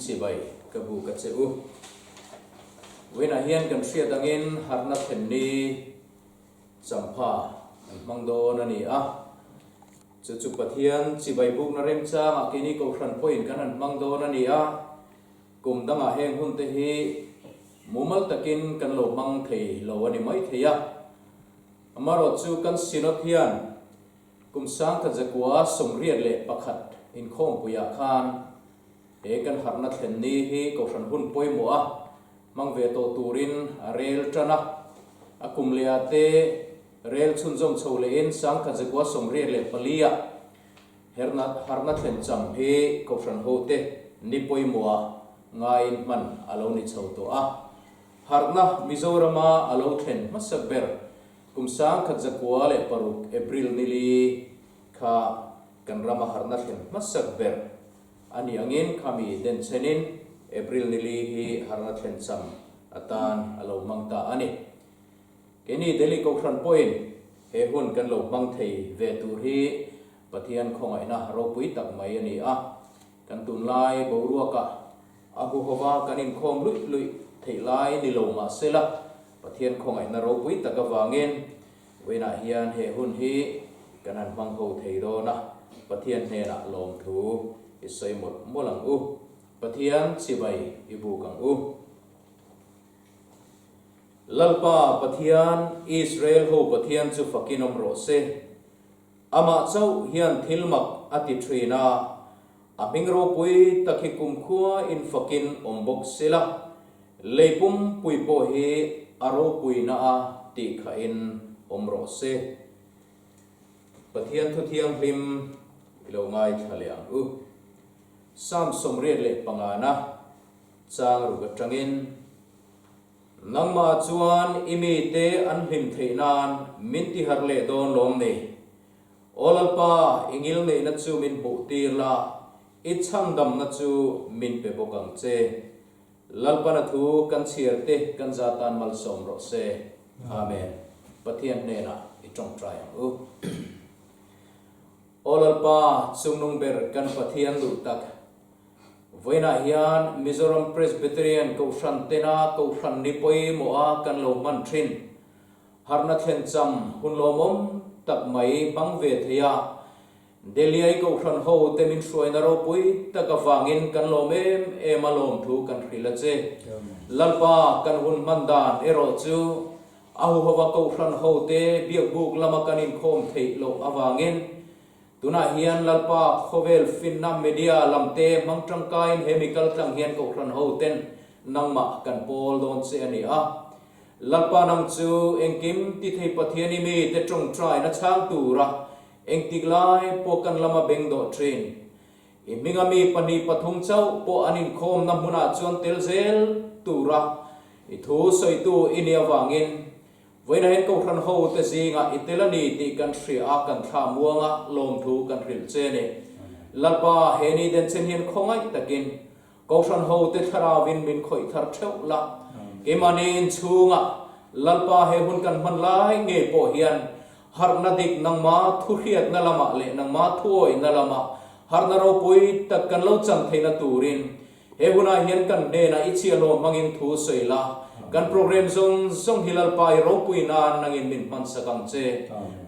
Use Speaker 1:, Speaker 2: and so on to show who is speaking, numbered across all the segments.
Speaker 1: chỉ bảy cái bu cái chữ với na hiền cần xia đang in Harhna Thlenni Inkhawm mang đồ na ni a chu chu pathian chỉ bảy bu na rem cha ngạ kini Kohhran point kan an mang đồ na ni a kum danga heng hun te hi mumal takin kan lo mang thei lo ani mai theya amaro chu kan sinot hian kum sang ka jakwa somriat le pakhat in khom puya khan e kan Harhna Thlenni hi Kohhran hun poimo a mang ve to turin rel trana akum leate rel chunjom chole in sang ka jakwa somriat le palia Harhna Thlen cham hi Kohhran hote ni poimo a ngai man alo ni chho to a Harhna Mizorama alo thlen masak ber kumsang khat zakwa le paruk April nili kha kan rama Harhna Thlen masak ber ani angin khami den chenin April nili hi Harhna Thlen cham atan alo mangta ani keni Delhi Kohhran point he hun kan lo mang thei ve tur hi pathian khongai na ro pui tak mai ani a kan tun lai bo ruaka abu hova kanin khom lui thei lai ni lo ma sela pathian khongai na ro pui taka wangin weina hian he hun hi kanan mang ho thei do na pathian he na lom thu isoi mot molang u pathian chibai ibu kang u lalpa pathian Israel ho pathian chu fakinom ro se ama chau hian thilmak ati thrina amingro pui takhi kumkhua in fakin ombok sela leipum pui po he aro pui na a ti kha in omro se pathian thu thiang hlim lo ngai thaliang u sam somriat le pangana chang ru ga tangin nangma chuan imi te an hlim theinan minti har le don lom ne olalpa ingil ne na chu min bu tir la ichang dam na chu min pe bokang che lalpana thu kan chiarte kan zatan mal som ro se amen pathian ne na itong try u olalpa chungnung ber kan pathian lu tak voina hian Mizoram Presbyterian Kohhran tena Kohhran nipoi moa kan lo man thin Harhna Thlen cham hun lo mom tak mai bang ve theya Delhi ai Kohhran ho temin shroina ro pui taka wangin kan lom em alom thu kan hrila che lalpa kan hun mandan ero chu ahu hova Kohhran ho te biak buk lama kanin khom thei lo awangin tuna hian lalpa khovel finna media lamte mangtangkain chemical tlang hian Kohhran ho ten nangma kan pol don che ani a lalpa nang chu engkim ti thei pathiani mi te trong trai na chang tura engtiglai po kan lama beng do train imingami pani pathum chau po anin khom na muna chon telzel tura ithu soitu inia wangin voina hen Kohhran ho te zinga itelani ti kan thria kan thamuanga lom thu kan hril che ne lalpa heni den chen hian khongai takin Kohhran ho te tharawin min khoi thar theu la kemanin chunga lalpa he hun kan man lai nge po hian Harhna dik nang ma thu hiat na lama le nang ma thuoi na lama Harhna ro pui tak kan lo chang theina turin he huna hian kan ne na ichi lo mangin thu soila kan program zong hilal pai ro pui na nangin min man sakang che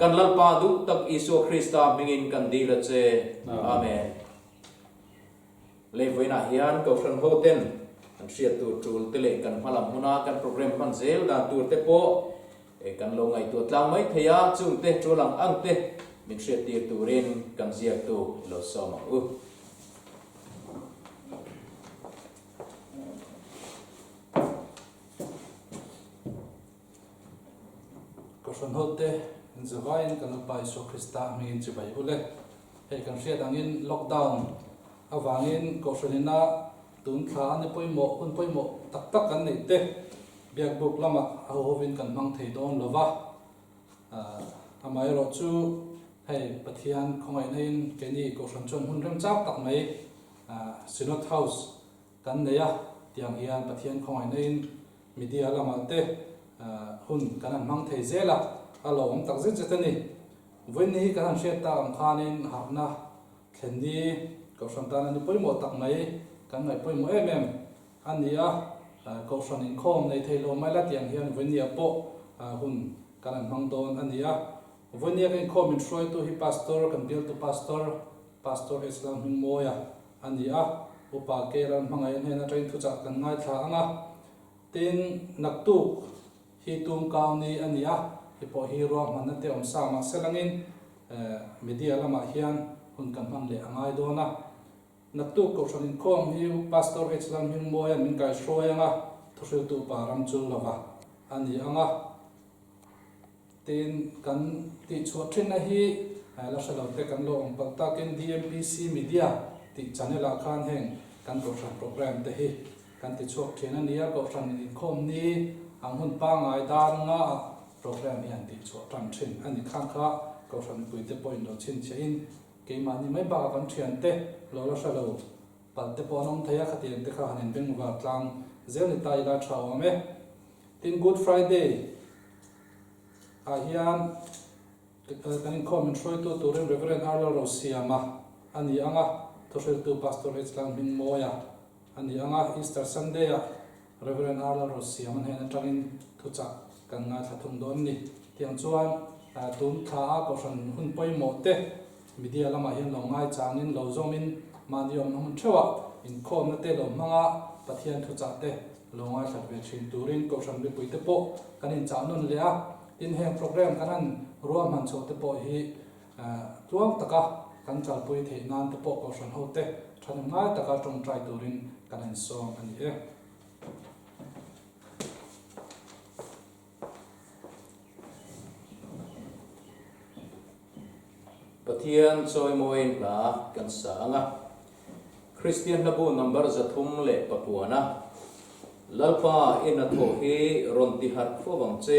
Speaker 1: kan lalpa du tak Isu Krista mingin kan dila che amen le voina hian Kohhran ho ten an sia tu tul tele kan malam huna kan program man zel da tur te po e kan lo ngai tu tlang mai theya chung te chulang ang te min sia ti turin kan zia tu lo soma u
Speaker 2: Kohhran ho te zawain kan pa Isu Krista mingin chi bai ule he kan sia dangin lockdown awangin Kohhranina tun thla ni poimo hun poimo tak tak kan nei te biak buk lama ahovin kan mang thei don lova amai ro chu hei pathian khongai nein keni Kohhran chon hun rem chak tak mai Synod House kan neya tiang hian pathian khongai nein media lama te hun kan mang thei zela alo ong tak zet zetani voini kan hria ta ang khanin Harhna Thlenni Kohhran tan ni poimo tak mai kan ngai poi mo em ania Kohhran Inkhawm nei theilo mai la tiang hian vonia po hun kan mang don ania vonia kan Inkhawm in troi to hi pastor kan bil to pastor Islam hing moya ania upa ke Lalhmangaiha hena train thu cha kan ngai tha anga tin naktu hi tum kaw ni ania hi po hi ro man te om sa ma selangin media lama hian hun kan mang le angai dona naktu Kohhran Inkhawm hi pastor Islam hing moya min kai shroyanga thusil tu param chul lova ani anga tin kan ti chuathin a hi la salo te kan lo ong palta ken DMPC media ti channel a khan heng kan Kohhran program te hi kan ti chuak thina nia Kohhran Inkhawm ni ang hun pa ngai dan nga program hian ti chuak tram thin ani khang kha Kohhran puite point lo chin chein ke mani mai ba kan thian te lo la salo palte ponong thaya khatien te kha hanen beng wa tlang zel ni tai la thaw me tin Good Friday a hian kan Inkhawm in troi to turin Reverend Arlo Rosiama ani anga thusil tu pastor Islam hing moya ani anga Easter Sunday a Reverend Arlo Rosiama hena tangin thucha kan nga thathum don ni tiang chuan tum tha a Kohhran hun poi mo te media lama hian lo ngai changin lo zomin maniom hum thewa Inkhawm na te lo manga pathian thucha te lo ngai thatwe thin turin Kohhran bi puite po kanin chanon lea in heng program kanan ruam han chote po hi tuang taka kan chal pui the nan te po Kohhran hote than ngai taka tong try turin kanan song ani e
Speaker 1: Pathian choi moin la kan sa anga Christian nabu number zathum le papuana lalpa in a tho hi ron ti har fo bang che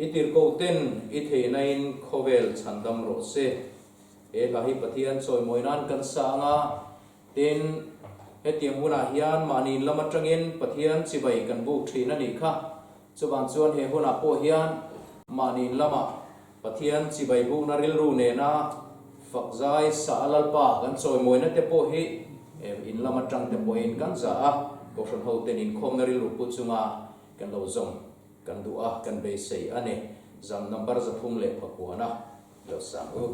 Speaker 1: itir ko ten I theinain khovel chandam ro se e la hi pathian choi moinan kan sa anga tin hetiang huna hian manin lama tangin pathian chibai kan bu thina ni kha chuban chuan he huna po hian manin lama pathian chibai bu na ril ru ne na fakzai sa lalpa kan choi moina te po hi in lama tang te po in kan za a Kohhran ho ten Inkhawm na ril ru pu chunga kan lo zong kan du'a kan be sei ane zam number zathum le phakuana lo sang u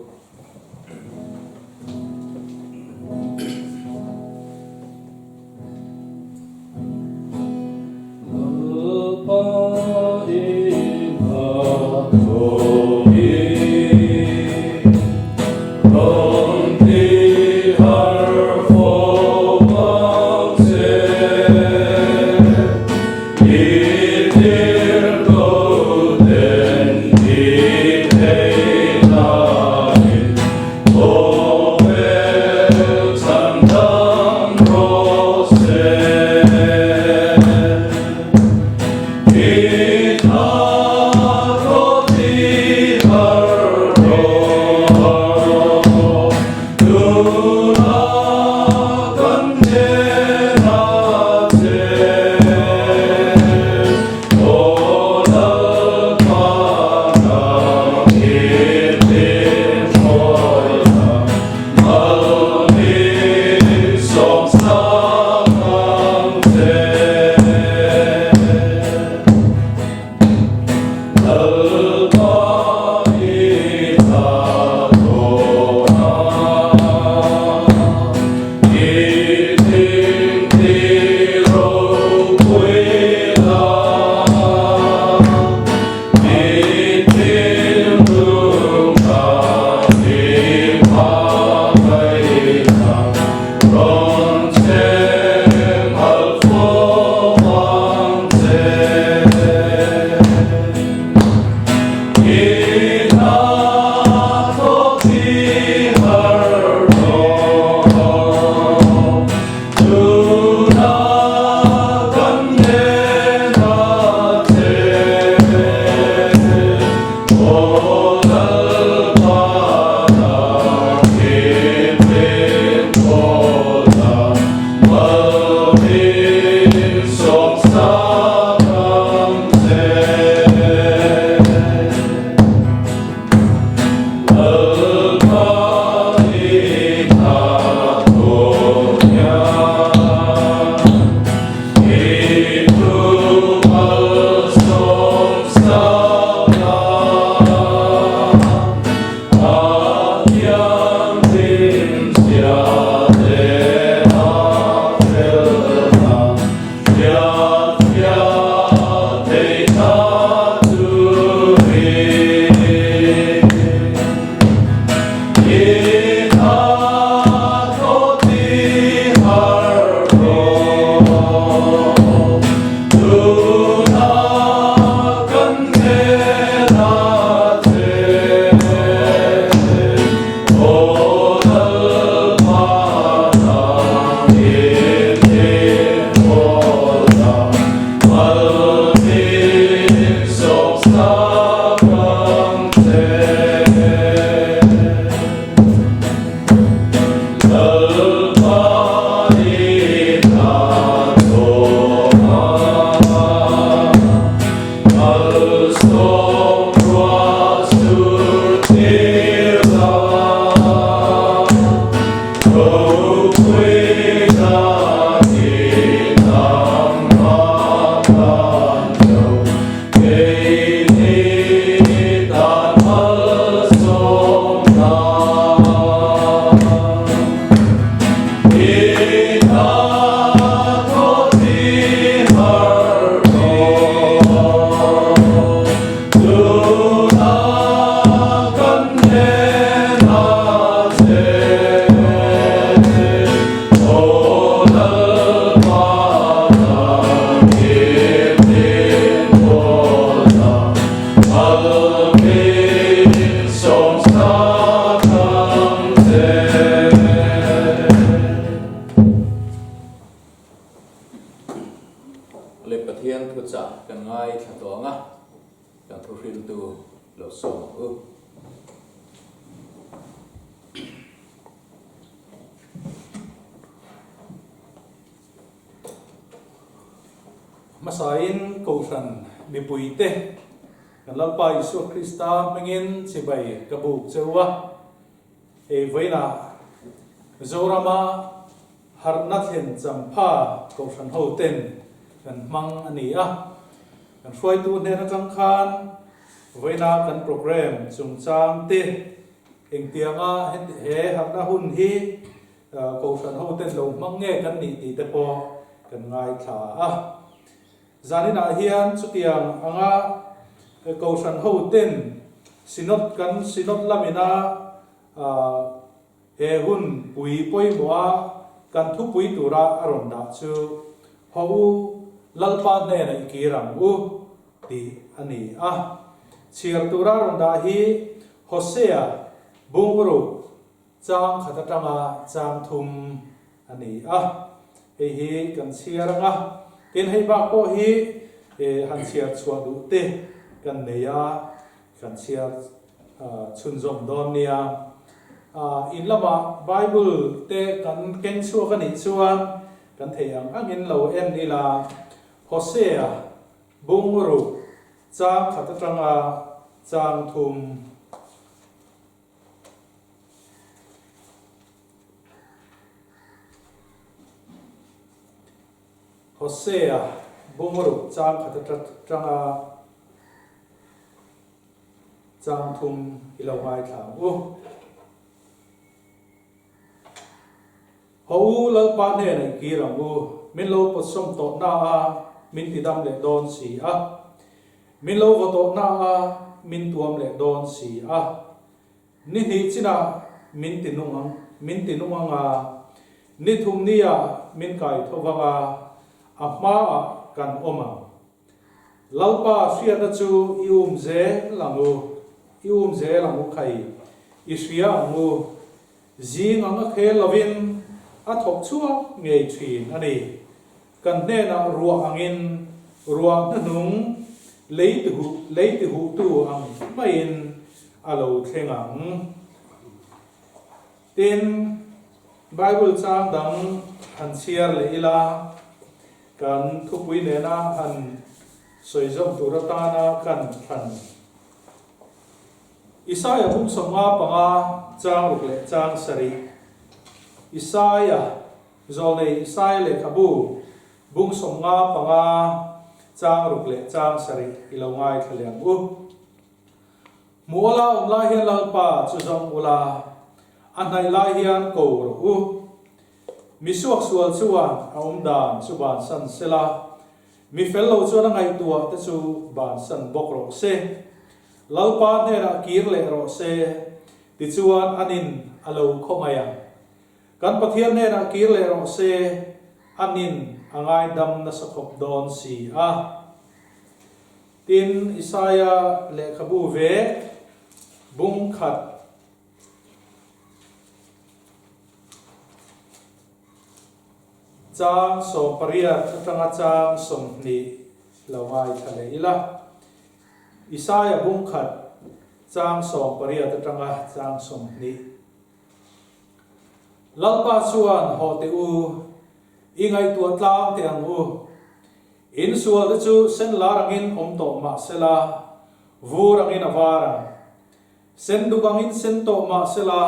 Speaker 3: He
Speaker 1: le pathian thu cha kan ngai thatonga kan thu hril tu lo som u
Speaker 2: masain Kohhran mi puite kan lalpa Isu Krista mengin sibai kabuk cewa e voina zorama Harhna Thlenni Inkhawm Kohhran hoten kan mang ani a kan hruai tu ne na tangkhan voina kan program chungchang te engtianga he Harhna hun hi Kohhran hoten lo mangnge kan ni ti te po kan ngai thla a zanina hian chutiang anga Kohhran hoten sinot lamina he hun pui poi boa kan thu pui tura aron da chu hau lalpa ne na ikirang u ti ani a chiar tura ron da hi Hosea bungru chang khatatanga chang thum ani a he hi kan chiaranga tin hei ba ko hi han chiar chua du te kan neya kan chiar chunjom don nia in lama Bible te kan ken chu kan ni chuan kan theiang angin lo en ni la Hosea bungru chang khatatanga chang thum Hosea bungru chang khatatanga chang thum ilawai thang u hau lalpa ne nei kirang u min lo posom to na a min tidam le don si a min lo vo to na a min tuam le don si a ni hi china min tinunga ni thum nia min kai thowanga ama kan oma lalpa sia na chu ium ze langu khai isria ngu zing anga khe lovin a thok chua ngei thin ani kan ne na ruwa angin ruwa na nung leiti hu tu ang main alo thengang tin Bible chang dang han chiar le ila kan thupui ne na han soizom turata na kan than Isaiah bung songa panga chang rukle chang sari Isaiah le kabu bung songa panga chang rukle chang sari ilongai thaliang u muala umla hian lalpa chuzong ula anai lai hian ko u misuak sual chuan aumdan chuban san sela mi fellow chuan ngai tua te chu ban san bokrok se lalpa ne ra kir le ro se ti chuan anin alo khomaya kan pathian ne ra kir le ro se anin angai dam na sakhop don si a tin Isaiah le khabu ve bung khat chang so paria tanga chang som ni lawai thale ila Isaiah bung khat chang so paria tanga chang som ni lalpa chuan ho te u ingai tu tlang te ang u in sual te chu sen larangin om to ma sela vurangin avara sen dubangin sen to ma sela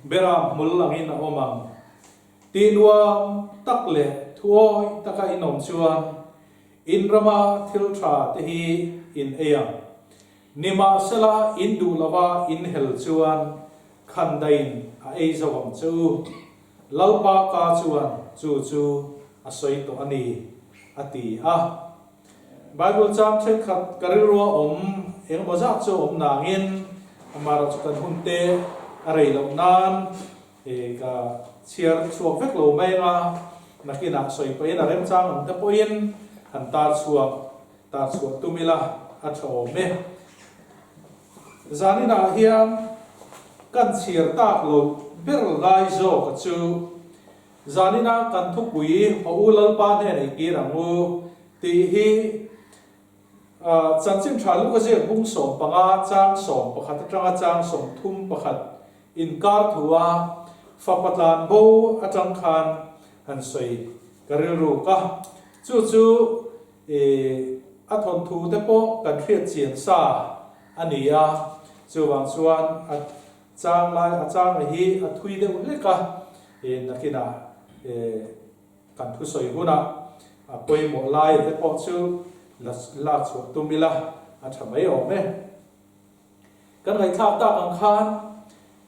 Speaker 2: beram mulangin omang tinwam takle thuoi taka inom chuan in rama thiltra te hi in eyang nima sela in du lawa in hel chuan khandain a ei zawam chu lalpa ka chuan chu asoi to ani ati a Bible cham the khat karirwa om eng moza chu om nangin amara chukan hunte arei lo nan e ka chiar chuak vek lo mai nga nakina soi pe na rem chang om te poin han ta chuak tumila a tho me zanina hiam kan chiar tak lo ber lai zo ka chu zanina kan thupui ho ulal pa ne nei ki rangu
Speaker 3: ti hi chan chim tha lu ka je bung som panga chang som pakhat atanga chang som thum pakhat inkar thua fa patlan bo atang khan han soi karil ru ka chu a thon thu te po kan thriat chian sa ania chu wang chuan a chang lai a chang hi a thui de ul ka nakina kan thu soi guna a poi mo lai te po chu la chu tumila a thamai o me kan ngai thak ta kan khan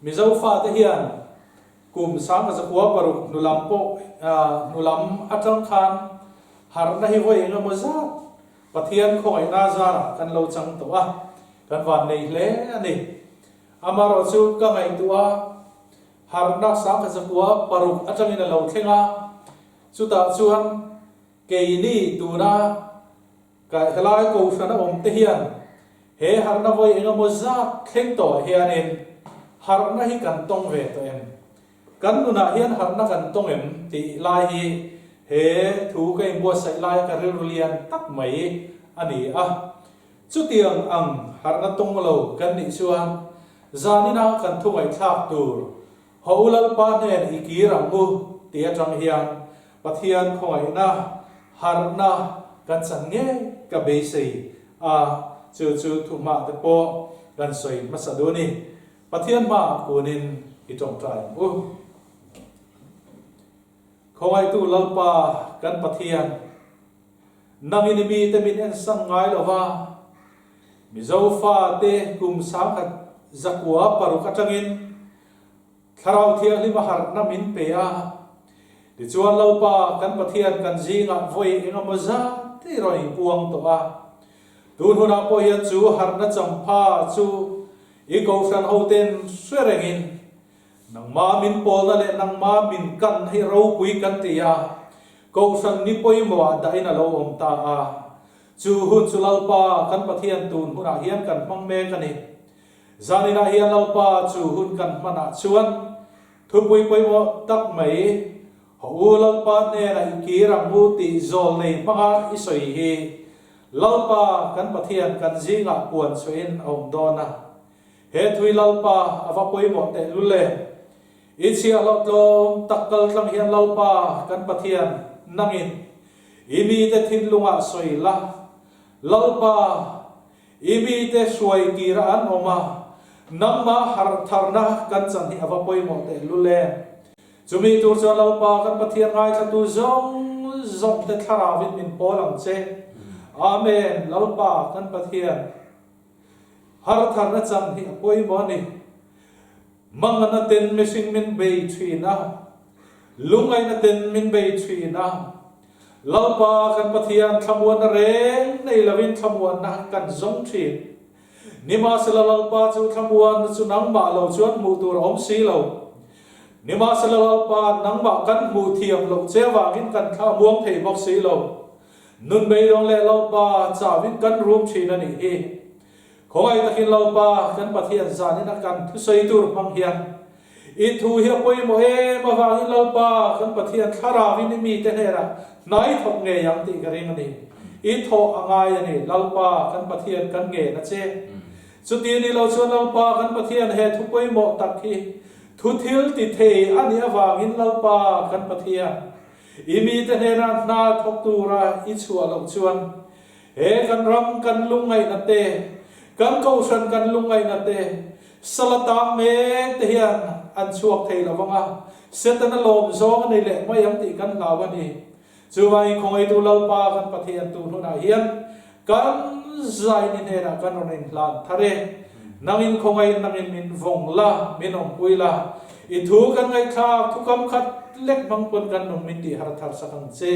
Speaker 3: mizo fa te hian kum sang za kwa paru nulam po nulam atang khan har na hi voi nga moza pathian khoi na za kan lo chang to a kan van nei le ani amaro chu ka ngai tua har na sang za kwa paru atang ina lo thenga chu ta chuan ke ni tu na ka helai ko sana om te hian he har na voi nga moza thleng to hianin har na hi kan tong ve to em kan nu na hian har na kan tong em ti lai hi he thu kai bo sai lai ka rulian tak mai ani a chu tiang ang har na tong lo kan ni chuan zanina kan thu mai thak tur holal pa ne ikirang mu ti atang hian pathian khoi na har na kan san nge ka be sei a chu thu ma te po kan soi masadoni pathian ma kunin itong trai khoi tu lalpa kan pathian nangin mi te min en sang ngai lova mi zo fa te kum sang khat zakwa paru katangin tharau thiang lima har na min pe a ti chuan lalpa kan pathian kan jinga voi enga moza te roi puang to a tun huna po ya chu har na champha chu i Kohhran hoten swerengin nang ma min pol na le nang ma min kan hi ro pui kan tia Kohhran ni poi mo da ina lo om ta a chu hun chu lalpa kan pathian tun huna hian kan mang me kani zanina hian lalpa chu hun kan mana chuan thu pui poi mo tak mai ho lalpa ne na ki rang mu ti zol nei panga isoi hi lalpa kan pathian kan jinga puan chuin om dona he thui lalpa ava poi mo te lule ichia lot lo takal tlang hian lalpa kan pathian nangin imi te thin lunga soila lalpa imi te suai kira an oma namma har tharna kan chan hi ava poi mo te lule chumi tur cha lalpa kan pathian ngai tha tu zong te tharawin min polang che amen lalpa kan pathian har tharna chan hi poi mo ni mangana ten missing min bay tree na lungai na ten min bay tree na lalpa kan pathian thamuan reng nei lavin thamuan na kan zong tree nima sala lalpa chu thamuan chu nang ba lo chuan mu tur om si lo nima sala lalpa nang ba kan mu thiam lo chewa min kan tha muang thei bok si lo nun bay dong le lalpa cha win kan room tree na ni hi khoi takin lalpa kan pathian zanina kan thu sei tur mang hian i thu hi poi mo e ma wangin lalpa kan pathian thara win mi te nera nai thok nge yang ti garing ani i tho angai ani lalpa kan pathian kan nge na che chu ti ni lo chuan lalpa kan pathian he thu poi mo tak hi thu thil ti the ani awangin lalpa kan pathian i mi te nera na thok tura i chua lo chuan he kan ram kan lungai na te kan Kohhran kan lungai na te salatang me te hian an chuak thei lawanga setana lom zong nei le mai am ti kan lawani chuwai khoi tu lalpa kan pathian tu huna hian kan zai ni ne ra kan onin hlan thare nangin khongai nangin min vongla min om puila i thu kan ngai tha thu kam khat lek mang pon kan nom min ti har thar sakang che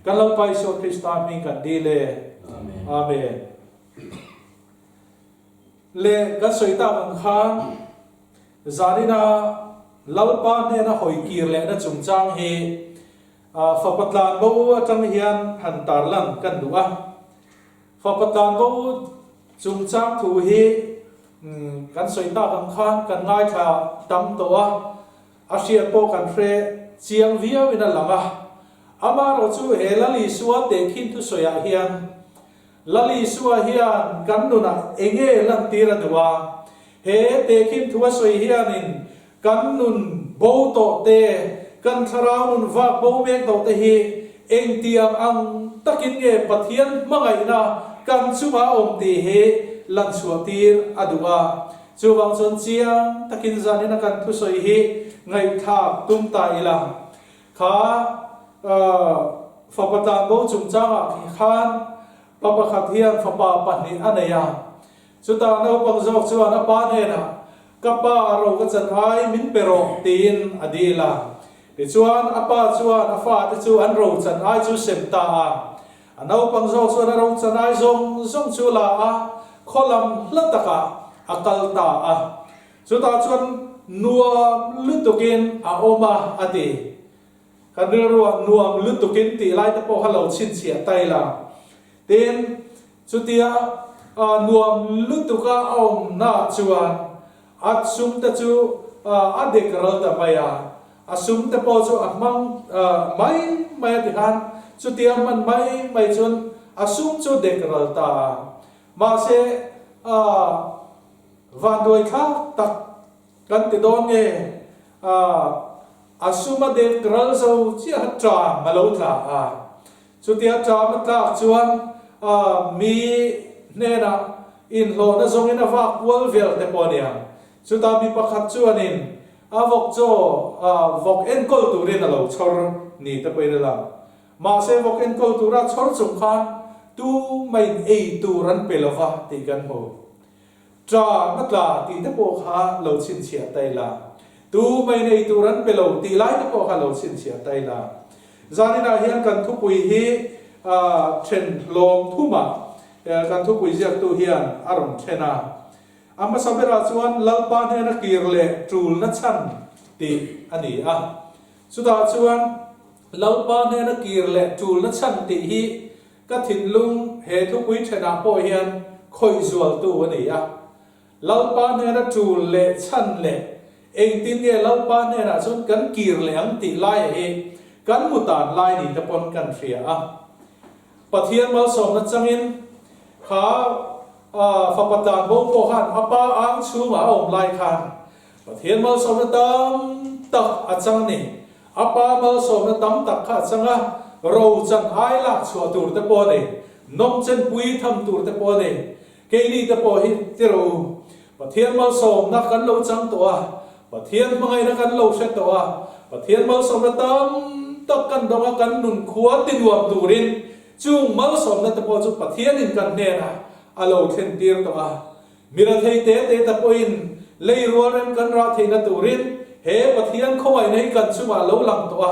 Speaker 3: kan lalpa iso Krista mi kan dile amen le kan soita ang khan zarina lalpa ne na hoi kir le na chungchang hi fapatlan bo atang hian han tarlang kan duwa fapatlan bo chungchang thu hi kan soita ang khan kan ngai tha tam to a asia po kan fre chiang viau ina langa ama ro chu he lali suwa te khin thu soya hian lali suwa hian kan nuna enge lan tira duwa he te khin thu soi hian in kan nun bo to te kan tharau nun va bo mek to te hi eng tiang ang takin nge pathian mangai na kan chuma om ti he lan suatir aduwa chuwang chon chiang takin zanin kan thu soi hi ngai tha tum ta ila kha fapatan bo chung changa khi khan papa khat hian fapa pani anaya chuta no pang jok chuan apa ne na kapa ro ka chan ai min pero tin adila ti chuan apa chuan afa te chu an ro chan ai chu sem ta anau pang jok chuan ro chan ai zong zong chu la a kholam hlataka akal ta a chuta chuan nuam lutukin a oma ati kanruwa nuam lutukin ti lai te po halo chin chia tai la ten chutia nuam lutuka om na chuan at sum te chu adek ral ta maya asum te po chu amang mai ti han chutia man mai chun asum chu dek ral ta ma se van doi kha tak kan ti don nge asuma de kral so chi hat tra malo tla chu tia tra ma tla chuan mi ne na in lo na zong in avak wal vel te ponia chu ta mi pakhat chuan in avok cho vok en kol tu rin alo chor ni te poi la ma se vok en kol tu ra chor chung khan tu mai ei tu ran pelova ti kan ho tra ma tla ti te po kha lo chin chia tai la tu mai nei tu ran pelo ti lai te po kha lo chin chia tai la zanina hian kan thu pui hi chen lom thuma kan thu pui jak tu hian aron thena ama sabera chuan lalpa ne na kirle trul na chan ti ani a chuda chuan lalpa ne na kirle trul na chan ti hi ka thin lung he thu pui thena po hian khoi zual tu ani a lalpa ne na trul le chan le eng tin nge lalpa ne na chun kan kirle ang ti lai he kan mutan lai ni te pon kan ria a pathian mal som na changin kha fapatan bo po han apa ang chu ma om lai khan pathian mal som na tam tak achang ni apa mal som na tam tak kha changa ro chan ai la chua tur te po ne nom chen pui tham tur te po ne ke ni te po hi ti ro pathian mal som na kan lo chang to a pathian mangai na kan lo set to a pathian mal som na tam tak kan dong kan nun khuwa tin wam turin chung mal som na te po chu pathian in kan ne na alo then tir to a mira thei te ta po in lei rual rem kan ra thei na turin he pathian khoi nei kan chu ma lo lang to a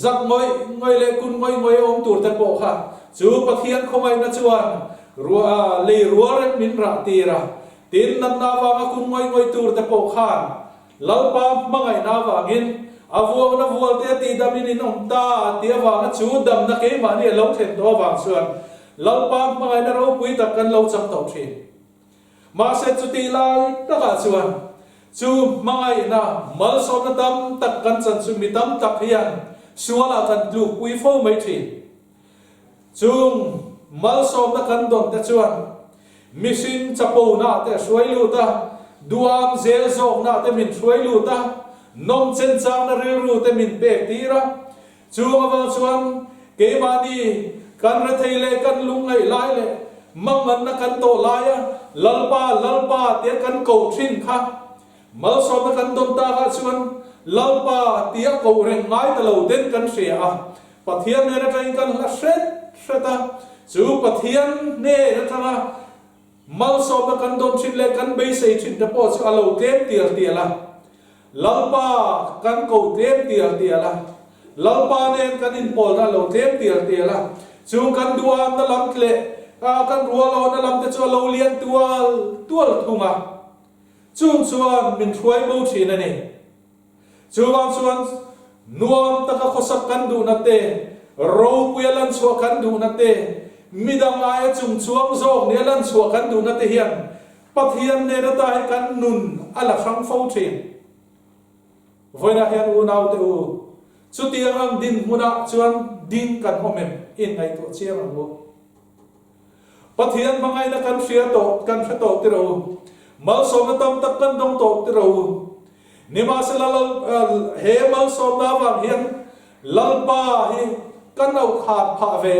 Speaker 3: zak ngoi le kun ngoi om tur te po kha chu pathian khoi na chuan ruwa lei rual rem min ra tira tin nan na wa kun ngoi tur te po khan lalpa mangai na wangin avuak na vual te ti damin in om ta ti awang chu dam na ke ma ni lo then to wang chuan lalpa mangai na ro pui tak kan lo cham to thin ma se chu ti lai ta ka chuan chu mangai na mal som na tam tak kan chan chu mi tam tak hian suala kan lu pui fo mai thin chung mal som na kan don te chuan mission chapo na te suai lu ta duam zel zok na te min suai lu ta nom chen chang na ril ru te min pek tira chu awang chuan ke mani kan ra thei le kan lung ngai lai le mangan na kan to lai a lalpa te kan ko thin kha mal so na kan dom ta kha chuan lalpa te ko reng ngai ta lo den kan sia a pathian ne na train kan la seta chu pathian ne na tanga mal so na kan dom thin le kan be sei thin te po chu alo tlem tial la lalpa kan ko tlem tial la lalpa ne kan in pol na lo tlem tial la chu kan duam na lam tle kan rualo na lam te chu lo lian tual thunga chung chuan min thuai mo thin ani chuwang chuan nuam ta ka khosak kan du na te ro puyalan chu kan du na te midang ai chung chuang zok ne lan chu kan du na te hian pathian ne na ta kan nun ala sang fo thin voina hian u nau te u chu tiang ang din muna chuan ding kan homen in ngai to chiang angu pathian mangai na kan sia to tiro mal som na tam tak kan dong to tiro nima selal he mal som na wang hian lalpa hi kan au khat pha ve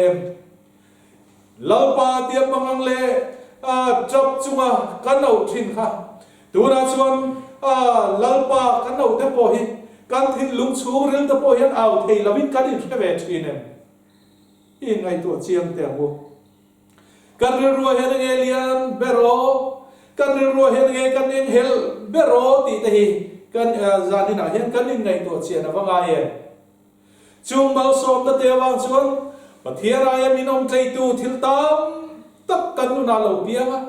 Speaker 3: lalpa tiam mangang le chop chunga kan au thin kha tura chuan lalpa kan au te po hi kan thin lung chu ril te po hian au thei lovin kan in ve thin em in ngai to chiang te mu kan ri ro hen alien bero kan ri ro hen nge kan eng hel bero ti te hi kan zani na hian kan in ngai to chian awanga ye chung mal som ta te wang chuan pathian ai minom tlei tu thil tam tak kan nu na lo pianga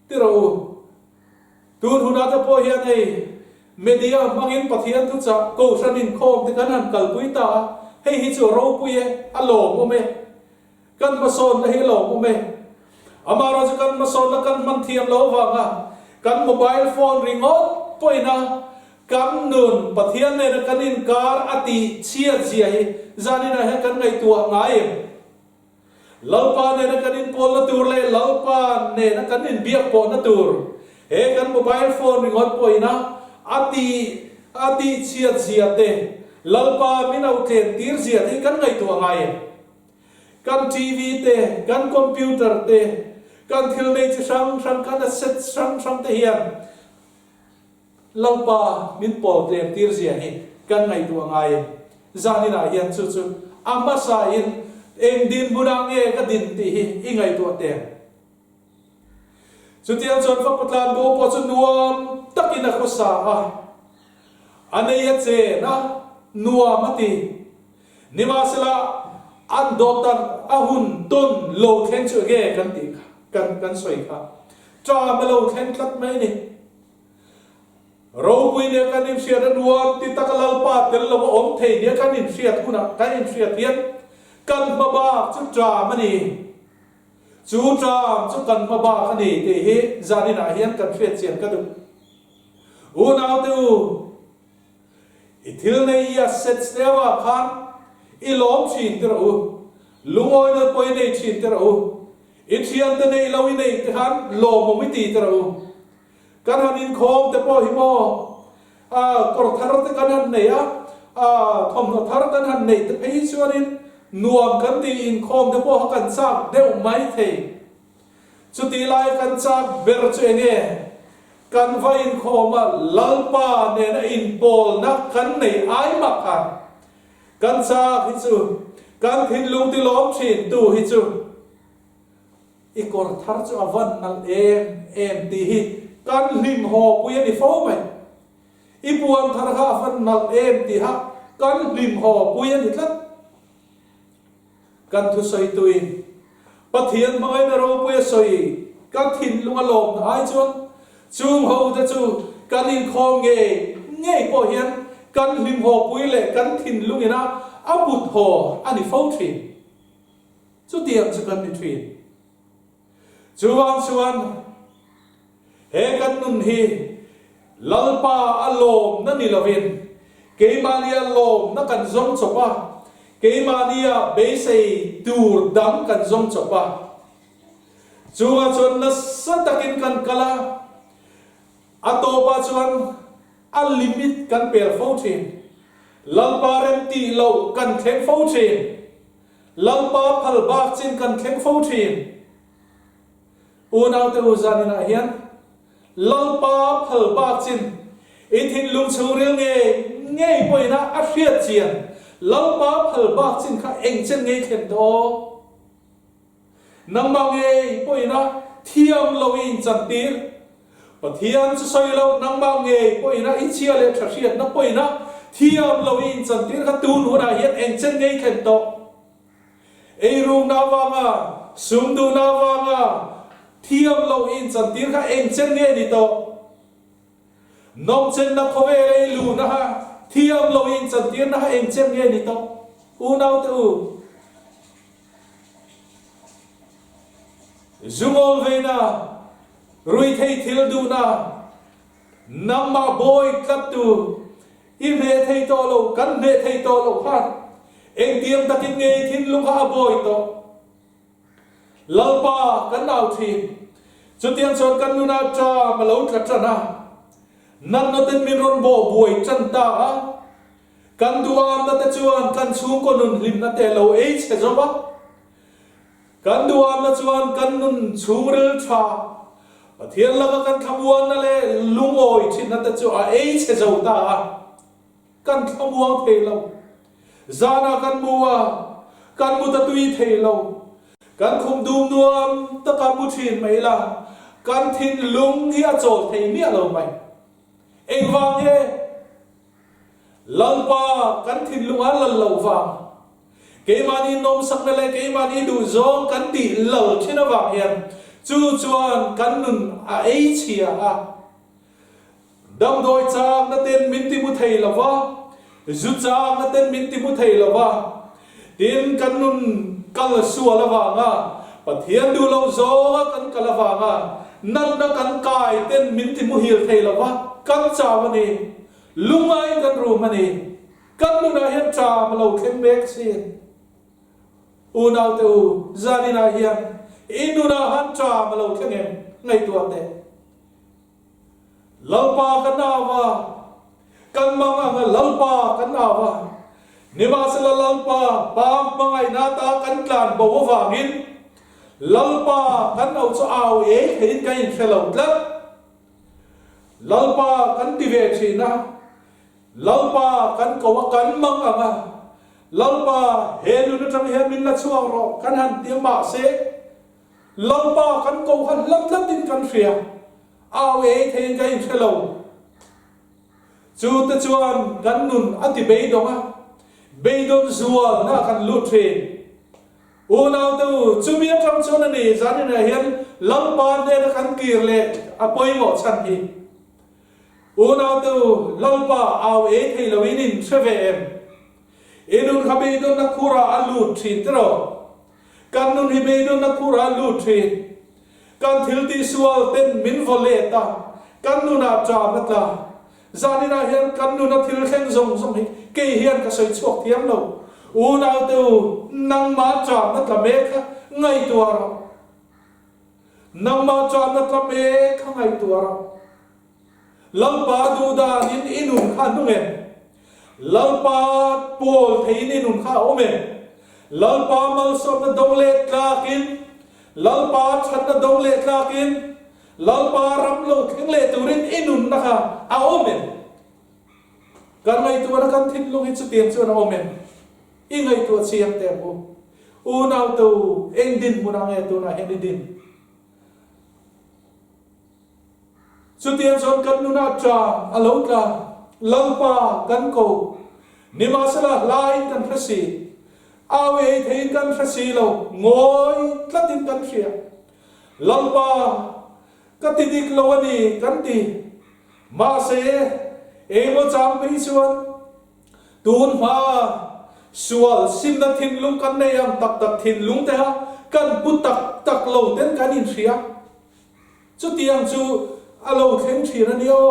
Speaker 3: tiro tu huna ta po hian ei media mangin pathian tu cha Kohhran Inkhawm te kan han kal pui ta hei hi chu ro pui e alo mo me kan ma son na hi lo mo me amara chu kan ma son na kan man thiam lo wanga kan mobile phone ringot poina kan nun pathian ne kan in kar ati chia zia hi zani na he kan ngai tua ngai lalpa ne kan in pol na tur le lalpa ne kan in biak po na tur he kan mobile phone ringot poina ati chia zia te lalpa minau tlen tir zia te kan ngai tua ngai kan TV te kan computer te kan thil nei chi sang kan set sang te hian lalpa min pol tlen tir zia hi kan ngai tua ngai zani na hian chu ama sa in eng din budang e ka din ti hi ingai tua te chu tiang chon fa patlan bo po chu nuam takina ko sa anei che na nuam ati nima sela an doctor ahun ton lo khen chu ge kan ti kan soi kha tra ma lo khen klat mai ni ro pui ne kan im sia nuam ti takalal pa tel lo om thei ne kan im sia kuna kan im sia tian kan ma ba chu tra ma ni chu tra chu kan ma ba ka ni te hi zani na hian kan fiat chen ka du u nau tu ithil nei ya set stewa khan ilom chin ter u lungoi na poi nei chin ter u ithian te nei lawi nei te han lo mo mi ti ter u kan han in khom te po hi mo kor thar te kan han nei thom no thar kan han nei te phei chuanin nuam kan ti in khom te po kan sak deu mai thei chu ti lai kan sak ber chu enge kan vai in khoma lalpa ne na in pol na kan nei ai ma kha kan sa hi chu kan thin lung ti lom thin tu hi chu i kor thar chu avan nal em ti hi kan lim ho pui ni fo mai i puan thar ha van nal em ti ha kan lim ho pui ni tlat kan thu soi tui pathian mai na ro pui soi kan thin lung alom na ai chuan chung ho te chu kan in khom nge po hian kan lim ho pui le kan thin lungina abut ho ani fo thin chu tiam chu kan ni thin chuan he kan nun hi lalpa alom na ni lovin keimania lom na kan zom chopa keimania be sei tur dam kan zom chopa chuan na satakin kan kala atopa chuan a limit kan pel fo thin lalpa rem ti lo kan thleng fo thin lalpa phal bak chin kan thleng fo thin unau te uzanina hian lalpa phal bak chin ithin lung churil nge poina a hriat chian lalpa phal bak chin kha eng chen nge khem do nangma nge poina thiam loin chantir pathian chu soi lo nangma nge poina ichia le thriat na poina thiam loin chantir kha tun huna hian eng chen nge khem do ei ru na wanga sum du na wanga thiam loin chantir kha eng chen nge ni to nom chen na khove le lu na ha thiam loin chantir na eng chen nge ni to u nau tu zumol veina rui thei thil du na namma boy kat tu i me thei to lo kan me thei to lo ha eng tiang takin ngei thin lung ha boy to lalpa kan nau thi chu tiang chon kan nu na cha ma lo tla trana nan no ten min ron bo buai chan ta a kan duam na ta chuan kan chung ko nun lim na te lo e che zo ba kan duam na chuan kan nun chung rel tha pathian la kan thamuan na le lungoi thin na ta chu a e che zo ta a kan thamuang the lo zana kan mua kan mu ta tui the lo kan khum dum nuam ta kan mu thin mai la kan thin lung hi a chol thei mi lo mai eng wang he lalpa kan thin lung a lal lo wang ke mani nom sak na le ke mani du zong kan ti lo thina wang hian chu chuan kan nun a ei chia a dam doi chang na ten min ti mu thei lo wa zu chang na ten min ti mu thei lo wa tin kan nun kal suwa la wa nga pathian du lo zo kan kala wa nga nan na kan kai ten min ti mu hil thei lo wa kan cha mani lungai kan ru mani kan nu na hian cha ma lo khem bek sin u nau te u zani na hian inu na han cha ma lo khem em ngai tu te lalpa kan na wa kan manga nga lalpa kan na wa nimasala lalpa pam mangai na ta kan tlan bo wa wangin lalpa kan au cho au e thein kai fellow tlat lalpa kan ti ve thina lalpa kan ko wa kan manga nga lalpa he lu na tang he min la chuang ro kan han ti ma se lalpa kan ko han lat lat tin kan fia au e thein kai fellow chu ta chuan kan nun ati be donga beidon zual na kan lu train u nau tu chu mi tam chon ani zani na hian lalpa ne na kan kir le apoi mo chan hi u nau tu lalpa au e thei lawin in cheve em enun kha beidon na khura alu thin tro kan nun hi beidon na khura alu thin kan thil ti sual ten min voleta kan nun a cha na ta zani na hian kan nun a thil khen zong zong hi ke hian ka soi chuak thiam lo u nau tu nang ma cha na ta me kha ngai tu aro nang ma cha na ta me kha ngai tu aro lalpa du da in inun kha nu nge lalpa pol thein inun kha ome lalpa mal som na dong le tlakin lalpa chan na dong le tlakin lalpa ram lo kheng le turin inun na kha a ome kan ngai tu na kan thin lung hi chu tiang chu na ome i ngai tu chiam te bu u nau tu eng din mu na nge tu na hen din chu tiang chon kan nu na cha alo ka lalpa kan ko nimasala lai kan phasi awe thein kan phasi lo ngoi tlatin kan phia lalpa ka ti dik lo ani kan ti ma se emo cham bi chuan tun ma sual sim na thin lung kan nei am tak tak thin lung te ha kan pu tak tak lo ten kan in phia chu tiang chu alo khem thir ani o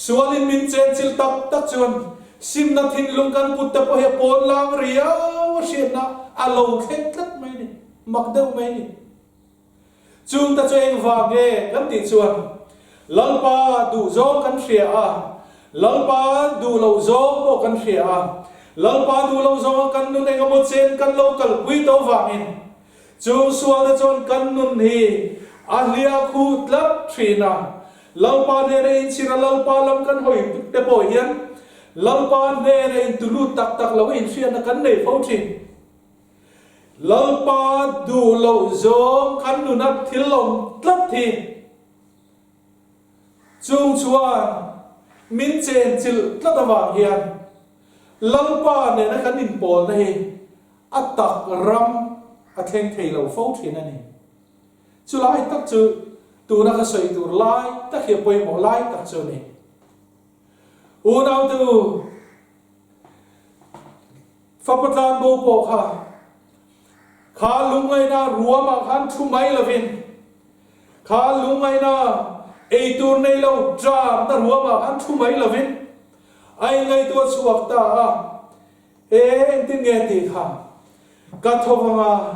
Speaker 3: sualin min chen chil tak tak chuan sim na thin lung kan pu ta po he pon lang ria shit na alo khem tlat mai ni mak deu mai ni chung ta cho eng wa ge kan ti chuan lalpa du zo kan phia a lalpa du lo zo po kan phia a lalpa du lo zo kan nu nei mo chen kan local pui to wangin chung sual da chon kan nun hi ahlia khu tlap thina lalpa ne re in sira lalpa lam kan hoi te po hian lalpa ne re in tulu tak tak lo in fian na kan nei fo thin lalpa du lo zo kan nu na thil lom tlap thi chung chuan min chen chil tlata wang hian lalpa ne na kan in pol na hi atak ram a thleng thei lo fo thin ani chu lai tak chu tu na ka soi tur lai tak hi poi mo lai tak chu ni u nau tu fa patlan bo po kha lungai na ruama khan thu mai lovin kha lungai na ei tur nei lo tra ta ruama khan thu mai lovin ai ngai tu chuak ta tin nghe thì khá cả thâu vanga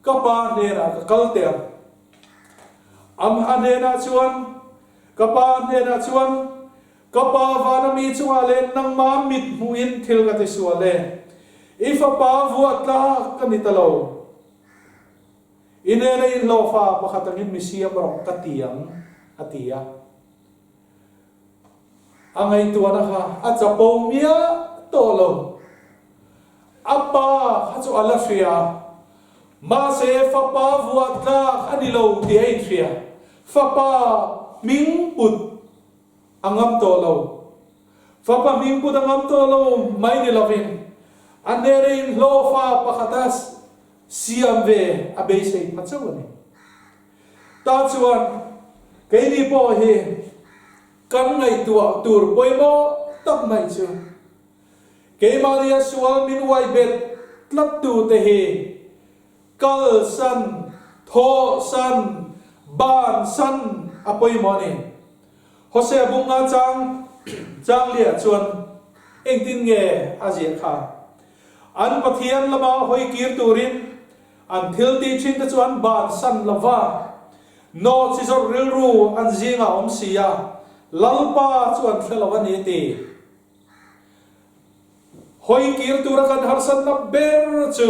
Speaker 3: cả ba nè na cả tiền anh nè na chuan cả ba nè na chuan cả ba và mi chuan lên nang ma mít muin thil cái sual lên if ba vuat la cái nít lâu ine na in lo fa pakatangin misiya barong katiyang atia angay tuwa na ka at sa pomia tolo apa hatso ala siya ma se fa pa vuat ka anilo ti ay siya fa pa mingput angam tolo fa pa mingput angam tolo may nilavin anere in lo fa pakatas siam ve abese patsawan ta chuan cái đi po hi kan ngai tua tur poimo tap mai chu ke maria sual min wai bet tlap tu te hi kal san tho san ban san apoimo ni hose bunga chang lia chuan eng tin nge azia kha an pathian lama hoi kir turin an thil ti chin te chuan ban san lava no chi zor ril ru an zinga om sia lalpa chuan thelawa ni ti hoi kir tur kan har san na ber chu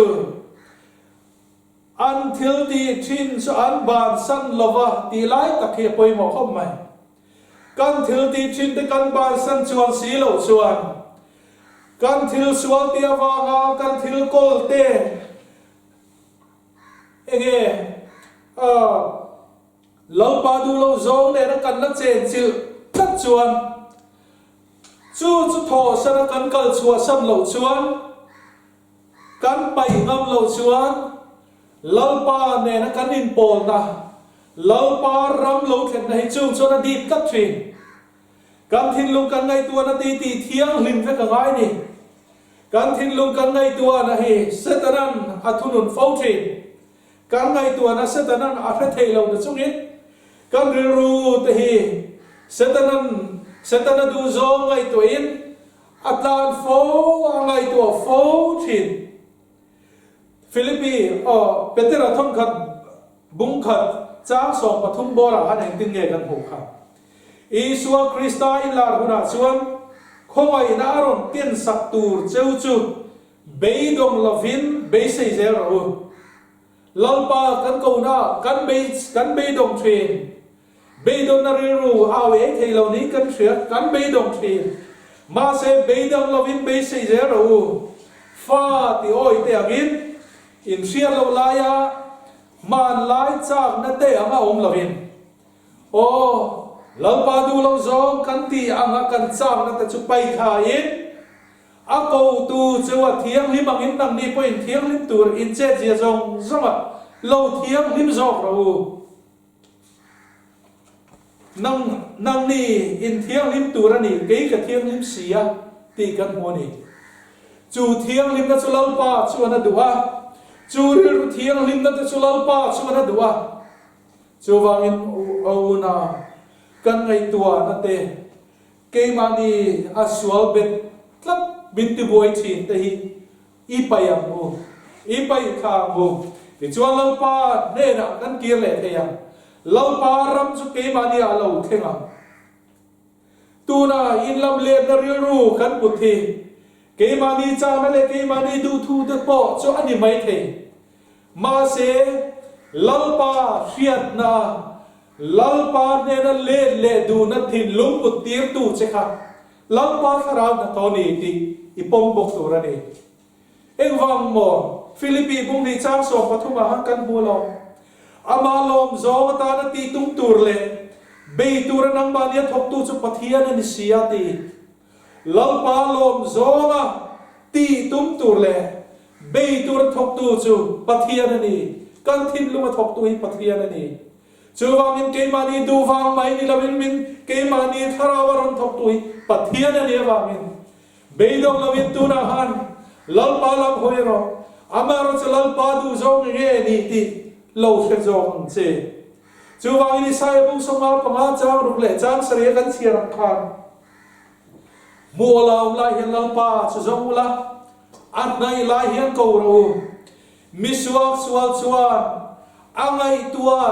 Speaker 3: an thil ti chin chu an ban san lava ti lai takhe poi mo khom mai kan thil ti chin te kan ban san chuan si lo chuan kan thil sual ti awanga kan thil kol te enge lâu ba du lâu zong này nó cần nó chèn chịu tất chuan chu thọ sa nó cần cල් chùa sân lâu chuan cần bảy ngâm lâu chuan lâu ba này nó cần in bồn na lâu ba ram lâu thiệt này chu cho nó đi cắt thuyền cần thiên lung cần ngay tua nó đi thiêng linh với cả gái này cần thiên lung cần ngay tua nó hi sẽ ta năng thunun phâu thuyền cần ngay tua nó sẽ ta năng phát thầy lâu nó chung hết kan riru tehi setanan du zo ngai to in atlan fo ngai to fo thin Philippi Petra thong khat bung khat chang song pathum bora an eng tin nge kan hu kha Isua Krista in lar huna chuan khongai na ron tien sak tur cheu chu beidong lovin be sei zero lalpa kan ko na kan beidong thrin beidong na riru awe thei lo ni kan thria kan beidong thrin ma se beidong lovin be sei zero fa ti oi te agin in sia lo laya man lai chak na te anga om lovin o lalpa du lo zo kan ti anga kan chak na te chu pai kha in a ko tu chuwa thiang lim angin nang ni point thiang lim tur in che je zong zonga lo thiang lim zok ro nang ni in thiang lim tur ani ke ka thiang lim sia ti kan mo ni chu thiang lim na chu lalpa chu na duwa chu ri thiang lim na chu lalpa chu na duwa chu wangin o na kan ngai tua na te ke mani aswal bet tlap binti boy chin te hi ipayam mo ipay kha mo ti chuan lalpa ne na kan kir le the ya lalpa ram chu ke mani a lo thenga tu na in lam le na ri ru kan puthi ke mani cha na le ke mani du thu te po chu ani mai the ma se lalpa fiat na lalpa ne na le du na thin lung put tir tu che kha lalpa kharaw na to ni ti ipom bok tu ra ni eng wang mo Philippi bung ni chang so pathuma han kan bu lo amalom zo ta na ti tung tur le be tur nang ba nia thok tu chu pathian ni sia ti lalpa lom zo ma ti tum tur le be tur thok tu chu pathian ni kan thin lu ma thok tu hi pathian ni chu wangin ke mani du wang mai ni lavin min ke mani tharawaron thok tu hi pathian ni wangin beidong lavin tu na han lalpa lam hoiro amaro chu lalpa du zong nge ni ti lo se zong che chu wangin sai bu songa panga chang ruk le chang sare kan chiar khan mu la hian lalpa chu zong la an nai lai hian ko ro misuak sual chuan angai tua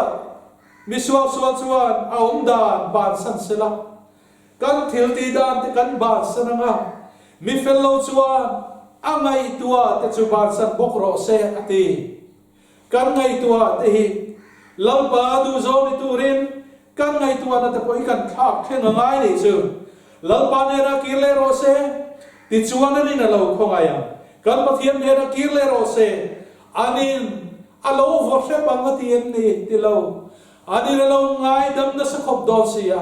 Speaker 3: misuak sual chuan aum dan ban san sela kan thil ti dan te kan ban sananga mi fellow chuan angai tua te chu ban san bok ro se ati kan ngai tua te hi lalpa du zo mi turin kan ngai tua na te poi kan thak theng ngai ni chu lalpa ne ra kirle ro se ti chuan ni na lo khongaya kan pathian ne ra kirle ro se anin alo vo se bang atien ni ti lo ani lo ngai dam na sa khop don sia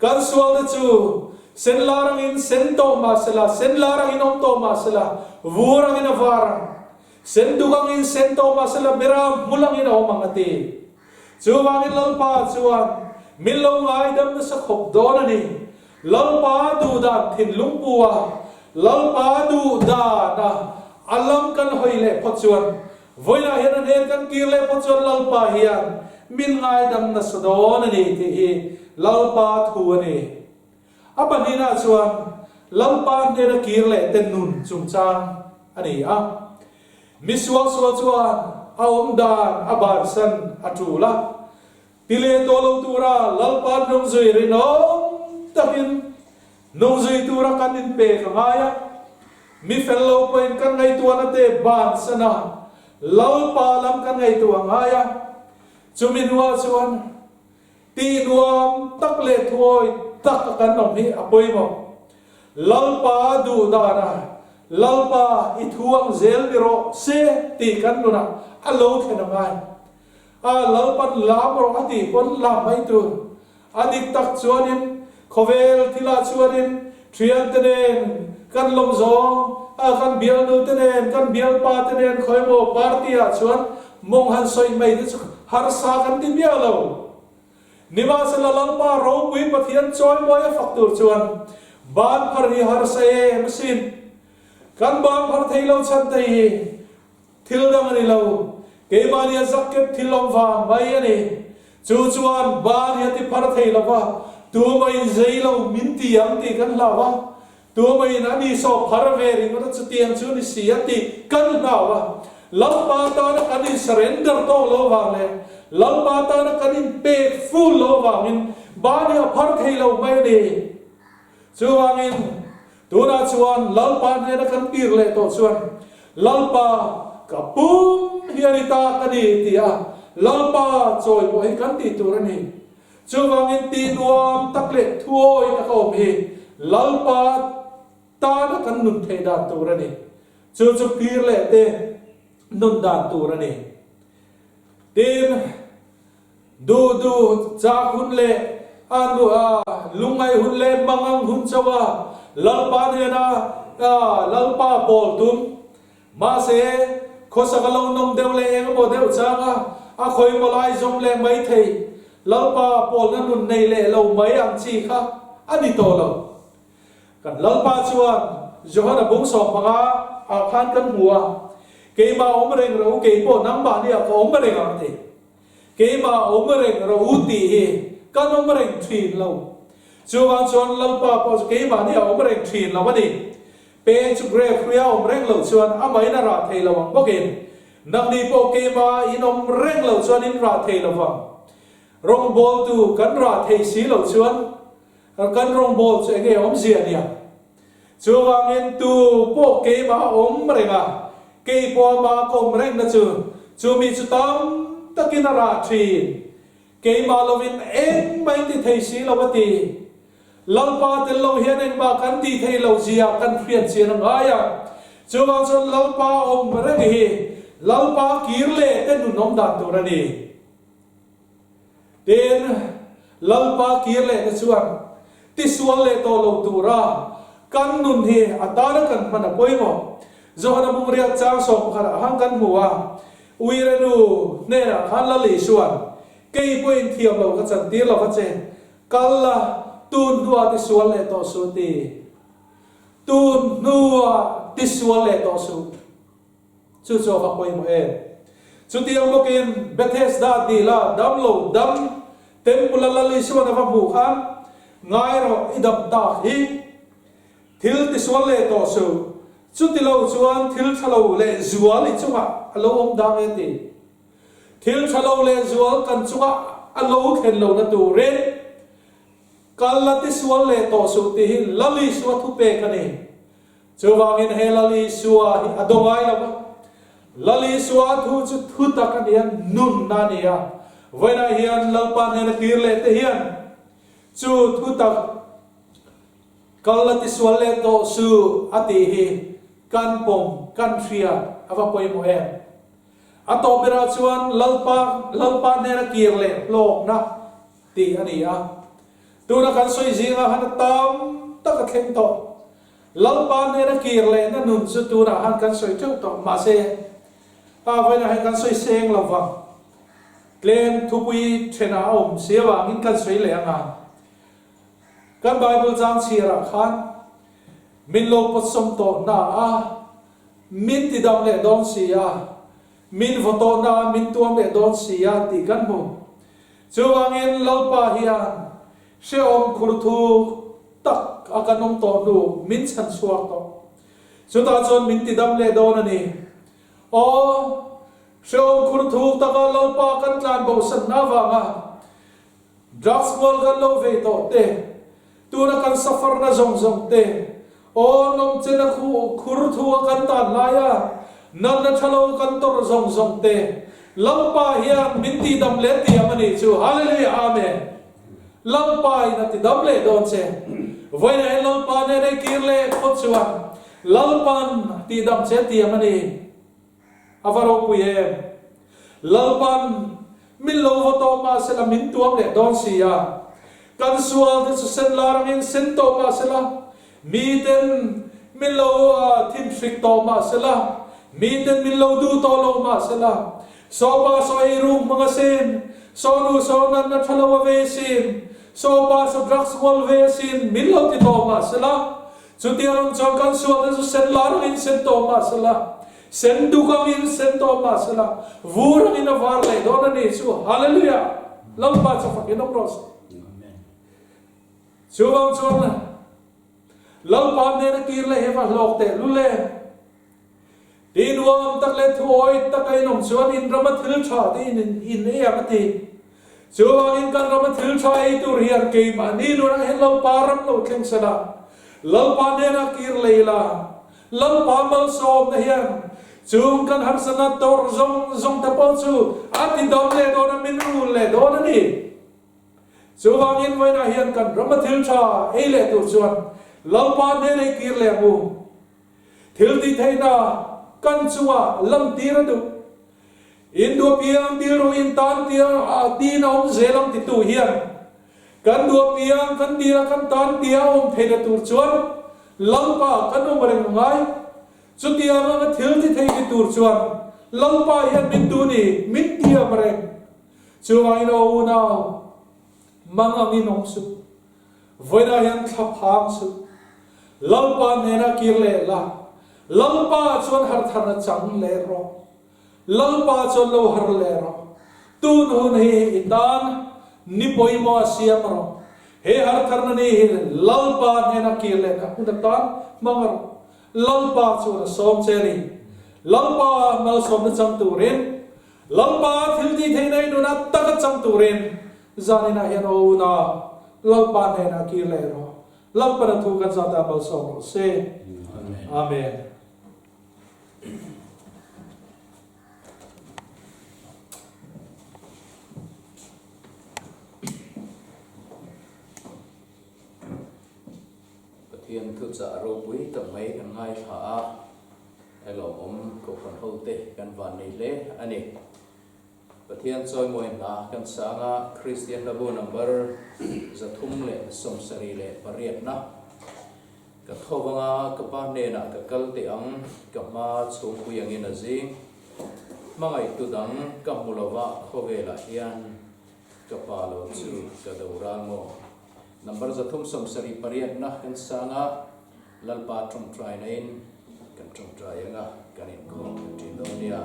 Speaker 3: kan sual de chu sen larang in sen to masala sen larang in om to masala vurang in avarang sen dugang in sen to masala beram mulang in omang ati chuwang in lalpa chuan min lo ngai dam na sa khop don ani lalpa du da thin lungpua lalpa du da na alam kan hoile phochuan voina hian an kan kirle phochuan lalpa hian min ngai dam na sa don ani ti hi lalpa thu ani abanina chuan lalpa ne na kirle ten nun chungchang ani a misual chuan aom dan abar san atula pile tolo tura lalpa nong zui rino takin nong zui tura kanin pe kangaya mi fellow point kan ngai tuana te ban sana lalpa lam kan ngai tuwa ngaya chuminwa chuan ti nuam tak le thoi tak kan nom hi apoi mo lalpa du dana lalpa ithuang zel biro se ti kan luna alo thena ngai a lalpan lam ro ati pon lam mai tu adik tak chuanin khovel thila chuanin trian tenen kan lom zong a kan bial nu tenen kan bial pa tenen khoimo partia chuan mong han soi mai chu har sa kan ti bial lo nima sa lalpa ro pui pathian choi moya faktur chuan ban phar hi har sa e masin kan ban phar theilo chan tai thil dang ani lo ke mania zakkep thilom wa mai ani chu chuan ban hi ti phar theilo wa tu mai zeilo min ti am ti kan lawa tu mai na ni so phar ve ri ko chu tiang chu ni si ati kan lawa lalpa ta na kan surrender to lo wa le lalpa ta na kan pe full lo wa min ban hi phar theilo mai ni chuangin tuna chuan lalpa ne na kan pir le to chuan lalpa kapum hiarita kani tia lalpa choi bo hi kan ti turani chuwangin ti nuam takle thuoi na ko mi lalpa ta na kan nun thei da turani chu chu pir le te nun da turani tin du cha hun le anu a lungai hun le mangang hun chawa lalpa ne na lalpa pol tum ma se khosakalo nom deu le eng mo deu changa a khoi molai zom le mai thei lalpa pol na nun nei le lo mai ang chi kha ani to lo kan lalpa chuan johana bung som panga a khan kan hua ke ma om reng ro ke po nang ba ni a ko om reng ang ti ke ma om reng ro u ti hi kan om reng thin lo chuan chuan lalpa po ke ma ni a om reng thin lo ani pen chu grave ria om reng lo chuan amai na ra thei lawang bokin nang ni po ke ma in om reng lo chuan in ra thei lawang rong bol tu kan ra thei si lo chuan kan rong bol chu enge om zia nia chuwang in tu po ke ma om renga ke po ma kom reng na chu mi chu tam takin ra thin ke ma lovin eng mai ti thei si lawati lalpa te lo hian eng ba kan ti thei lo zia kan phian chian ngaya chuwang chon lalpa om reng hi lalpa kirle te nu nom dan turani ten lalpa kirle te chuan ti sual le to lo tura kan nun hi atara kan mana poimo zohana mumria chang som khara hang kan huwa uirenu nera khala li suan kei point thiam lo ka chan ti lo ka che kalla tun nuwa ti sual le to su ti tun nuwa ti sual le to su chu cho ka poimo e chu ti ang bokin Bethesda di la dam lo dam temple la li suan va bu khan ngai ro idam ta hi thil ti sual le to su chút thì lâu chuan thil thalo le zual i chunga alo om dang e ti thil thalo le zual kan chunga alo khen lo na tu ren kalati sual le to su ti hi lali suwa thu pe kani chuwangin he lali suwa hi adongai la lali suwa thu chu thu ta kan hian nun na nia voina hian lalpa ne na kir le te hian chu thu ta kalati sual le to su ati hi kan pom kan thria ava poi mo em ato bera chuan lalpa ne na kir le lok na ti ania tu na kan soi zinga han tam tak khem to lalpa ne na kir le na nun chu tu na han kan soi chau to ma se vai na han kan soi seng lova klem thupui thena om sewa ngin kan soi le anga kan bible jang chira khan min lo pot som to na a min ti dam le don sia min voto na min tuam le don sia ti kan mo chuwangin lalpa hian se om khurthu tak akanom to nu min chan suak to chuta chon min ti dam le don ani o se om khurthu taka lalpa kan tlan bo san na wanga drugs mol kan lo ve to te tu na kan suffer na zong zong te o nom chena khurthu kan tan la ya nan na thalo kan tor zong zong te lalpa hian min ti dam le ti amani chu hallelujah amen lalpa na ti dam le don che voi na lalpa ne re kirle khot chuan lalpan ti dam che ti amani avaro puye lalpan min lo voto ma se la min tuam le don sia kan sual de sen larang in sen to ma se la mi ten min lo tim frik to ma se la mi ten min lo du to lo ma se la so ba so i rum mga sin so nu so nan na thalo ve sin so ba so drugs wal ve sin min lo ti to ma se la chu ti ram chon kan sual de sen larang in sen to ma se la sen du kam in sen to ma se la vurang in avar le don ani chu hallelujah lalpa cha fakin pros chuwang chon lalpa ne na kir le heva lok te lule tin wam tak le thuoi takai nom chuan in ramathil tha te in e amati chuwang in kan ramathil tha e tur hian ke ma ni lu na hen lalpa ram lo thleng sada lalpa ne na kir leila lalpa mal som na hian chung kan har sana tor zong ta pau chu ati dom le don min ru le don ni chuwang in vai na hian kan ramathil tha e le tur chuan lalpa ne ne kir le mu thil ti theina kan chuwa lam tira du in do piang tiro in tan tira ti na om zelam ti tu hian kan do piang kan tira kan tan tia om theina tur chuan lalpa kan om reng ngai chu tia ma thil ti thei ti tur chuan lalpa hian min tu ni min tia mareng chuwa in o na manga min ong su voina hian thap hang su lalpa ne na kir le la lalpa chon har thana chang le ro lalpa chon lo har le ro tun hun hi itan ni poimo siam ro he har tharna ni lalpa ne na kir le ka kun tan mangar lalpa chon som cheri lalpa mal som na chang tu ren lalpa thil ti thei nai no na tak chang tu ren zanina hian o na lalpa ne na kir le ro lalpa na thu kan sa ta mal som ro se amen
Speaker 1: thiên thức giả rô quý tầm mấy kan ngai tha hello om Kohhran hote kan van ni le ani pathian choi moi na kan sanga Christian labu number za thum le som sari le pariat na ka thowanga ka pa ne na ka kal te ang ka ma chung ku yang in azi mangai tu dang ka mulawa khove la hian ka pa lo chu ka dawran mo number za thum som sari pariat na kan sanga lalpa trong trai na in kan trong trai anga kan in ko tin do nia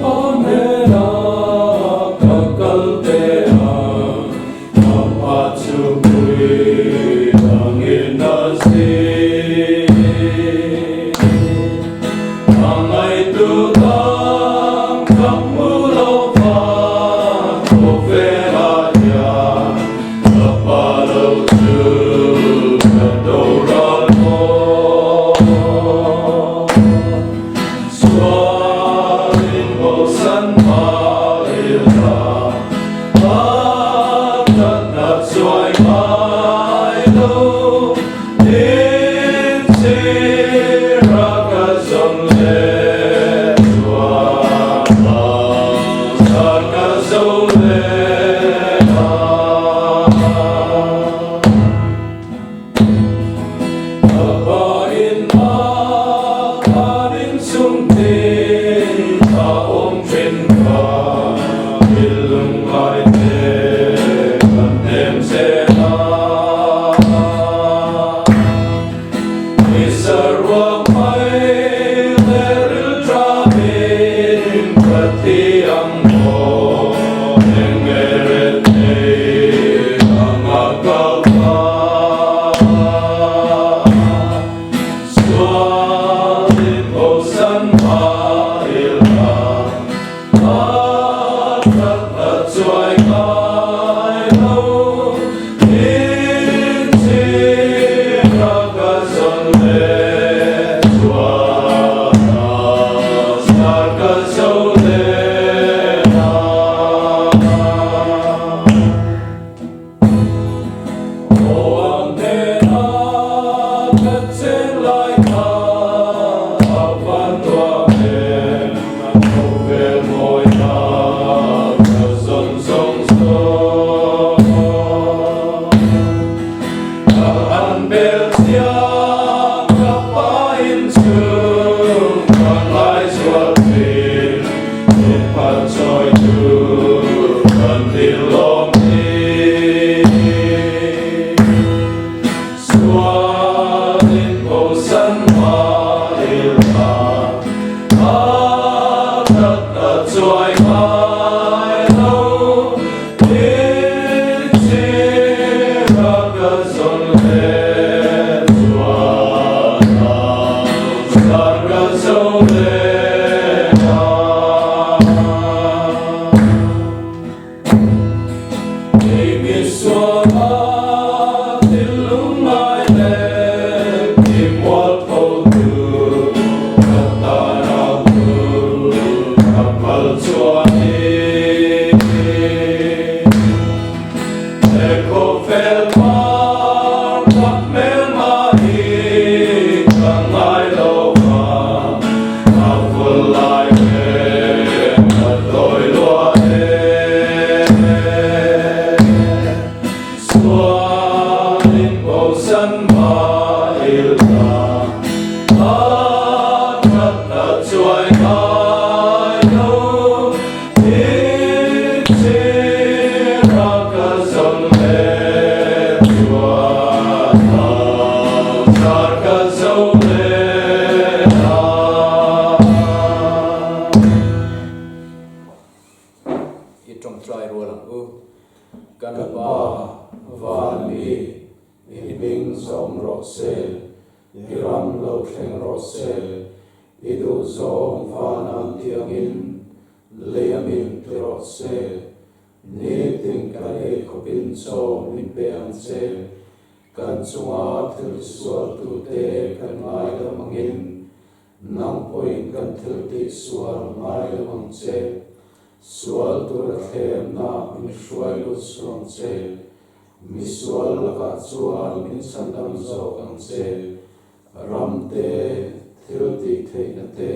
Speaker 3: Oh,
Speaker 4: kan chunga thil sual tu te kan ngai lamangin nang point kan thil ti sual ngai lamang che sual tu la them na mi shuai lu suang che mi sual la ka chuan min sandam zo ang che ram te thil ti thei na te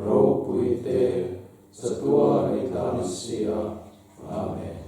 Speaker 4: ro pui te satua ni tan sia amen.